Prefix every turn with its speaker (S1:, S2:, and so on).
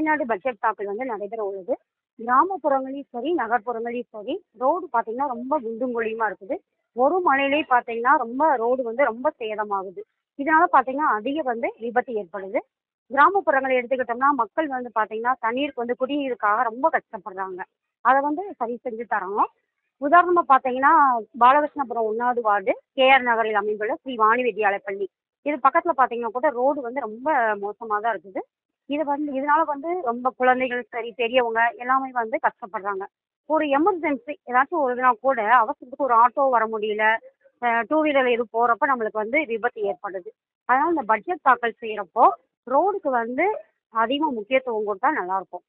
S1: Tamil Nadu budget தாக்கல் வந்து நடைபெற உள்ளது. கிராமப்புறங்களையும் சரி, நகர்ப்புறங்களையும் சரி, ரோடு பார்த்தீங்கன்னா ரொம்ப குண்டும் குழியுமா இருக்குது. ஒரு மழையிலேயே பார்த்தீங்கன்னா ரொம்ப ரோடு வந்து ரொம்ப சேதமாகுது. இதனால பார்த்தீங்கன்னா அதிக வந்து விபத்து ஏற்படுது. கிராமப்புறங்களை எடுத்துக்கிட்டோம்னா, மக்கள் வந்து பார்த்தீங்கன்னா, தண்ணீருக்கு வந்து குடிநீருக்காக ரொம்ப கஷ்டப்படுறாங்க. அத வந்து சரி செஞ்சு தரணும். உதாரணமா பார்த்தீங்கன்னா, பாலகிருஷ்ணபுரம் 1வது வார்டு, கேஆர் நகரில் அமைந்துள்ள ஸ்ரீ வாணி வித்யாலய பள்ளி. இது பக்கத்துல பார்த்தீங்கன்னா கூட ரோடு வந்து ரொம்ப மோசமா தான் இருக்குது. இது வந்து இதனால வந்து ரொம்ப குழந்தைகள் சரி, பெரியவங்க எல்லாமே வந்து கஷ்டப்படுறாங்க. ஒரு எமர்ஜென்சி ஏதாச்சும் ஒரு இதுனா கூட அவசரத்துக்கு ஒரு ஆட்டோ வர முடியல, டூ வீலர் எதுவும் போறப்ப நம்மளுக்கு வந்து விபத்து ஏற்படுது. அதனால இந்த பட்ஜெட் தாக்கல் செய்யறப்போ, ரோடுக்கு வந்து அதிகமா முக்கியத்துவம் குடுத்தா நல்லாருக்கும்.